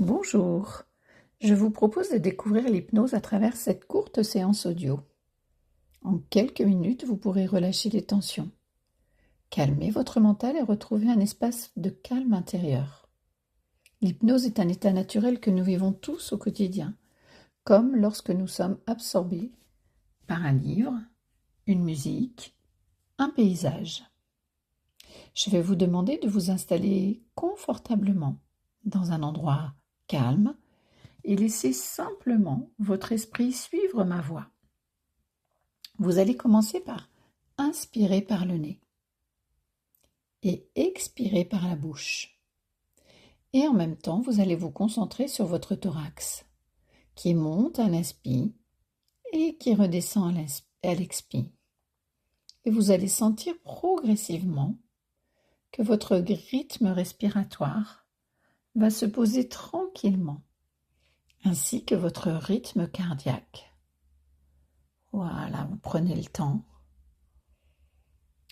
Bonjour, je vous propose de découvrir l'hypnose à travers cette courte séance audio. En quelques minutes, vous pourrez relâcher les tensions, calmer votre mental et retrouver un espace de calme intérieur. L'hypnose est un état naturel que nous vivons tous au quotidien, comme lorsque nous sommes absorbés par un livre, une musique, un paysage. Je vais vous demander de vous installer confortablement dans un endroit calme et laissez simplement votre esprit suivre ma voix. Vous allez commencer par inspirer par le nez et expirer par la bouche. Et en même temps, vous allez vous concentrer sur votre thorax qui monte à l'inspire et qui redescend à l'expire. Et vous allez sentir progressivement que votre rythme respiratoire va se poser tranquillement, ainsi que votre rythme cardiaque. Voilà, vous prenez le temps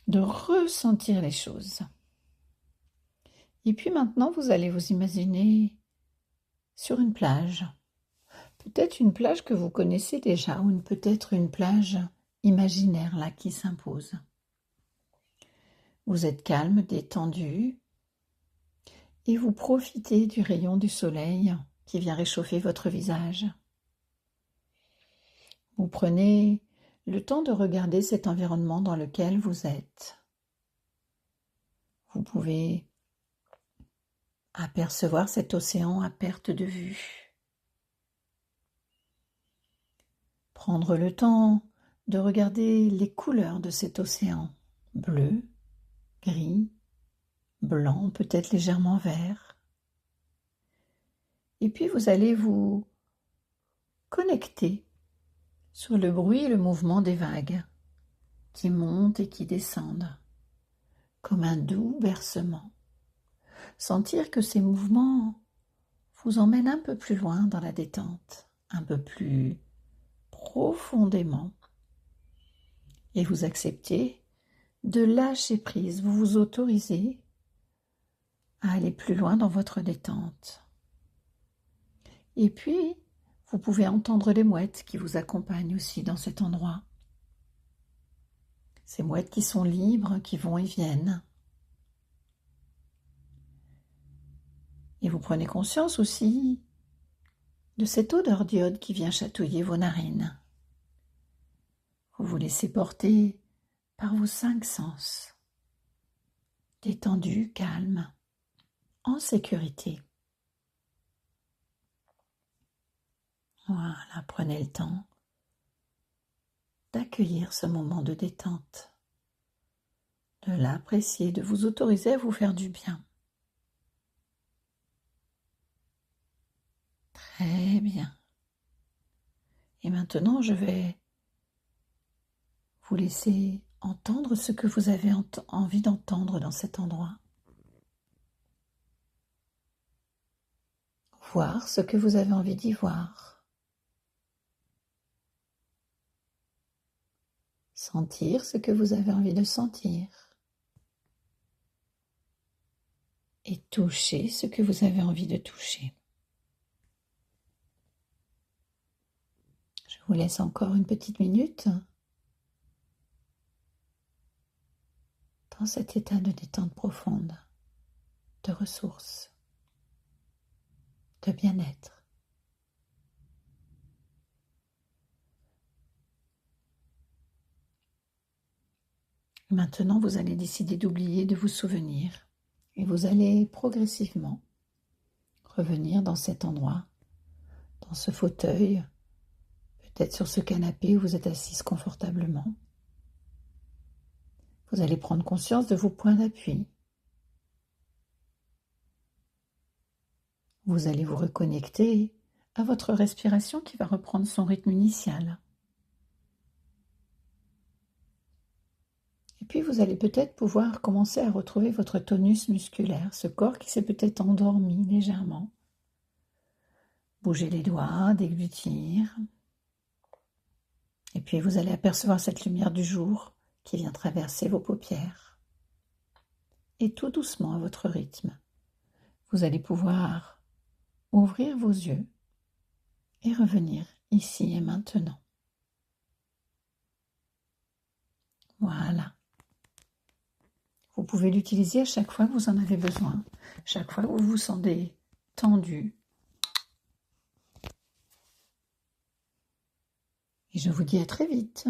de ressentir les choses. Et puis maintenant, vous allez vous imaginer sur une plage. Peut-être une plage que vous connaissez déjà, ou peut-être une plage imaginaire là qui s'impose. Vous êtes calme, détendu, et vous profitez du rayon du soleil qui vient réchauffer votre visage. Vous prenez le temps de regarder cet environnement dans lequel vous êtes. Vous pouvez apercevoir cet océan à perte de vue. Prendre le temps de regarder les couleurs de cet océan, bleu, gris, blanc, peut-être légèrement vert. Et puis vous allez vous connecter sur le bruit et le mouvement des vagues qui montent et qui descendent, comme un doux bercement. Sentir que ces mouvements vous emmènent un peu plus loin dans la détente, un peu plus profondément. Et vous acceptez de lâcher prise, vous vous autorisez à aller plus loin dans votre détente. Et puis, vous pouvez entendre les mouettes qui vous accompagnent aussi dans cet endroit. Ces mouettes qui sont libres, qui vont et viennent. Et vous prenez conscience aussi de cette odeur d'iode qui vient chatouiller vos narines. Vous vous laissez porter par vos 5 sens, détendu, calme, en sécurité. Voilà, prenez le temps d'accueillir ce moment de détente, de l'apprécier, de vous autoriser à vous faire du bien. Très bien. Et maintenant, je vais vous laisser entendre ce que vous avez envie d'entendre dans cet endroit. Voir ce que vous avez envie d'y voir. Sentir ce que vous avez envie de sentir. Et toucher ce que vous avez envie de toucher. Je vous laisse encore une petite minute dans cet état de détente profonde, de ressources, de bien-être. Maintenant, vous allez décider d'oublier de vous souvenir et vous allez progressivement revenir dans cet endroit, dans ce fauteuil, peut-être sur ce canapé où vous êtes assise confortablement. Vous allez prendre conscience de vos points d'appui. Vous allez vous reconnecter à votre respiration qui va reprendre son rythme initial. Et puis vous allez peut-être pouvoir commencer à retrouver votre tonus musculaire, ce corps qui s'est peut-être endormi légèrement. Bougez les doigts, déglutir. Et puis vous allez apercevoir cette lumière du jour qui vient traverser vos paupières. Et tout doucement à votre rythme, vous allez pouvoir ouvrir vos yeux et revenir ici et maintenant. Voilà. Vous pouvez l'utiliser à chaque fois que vous en avez besoin, chaque fois que vous vous sentez tendu. Et je vous dis à très vite.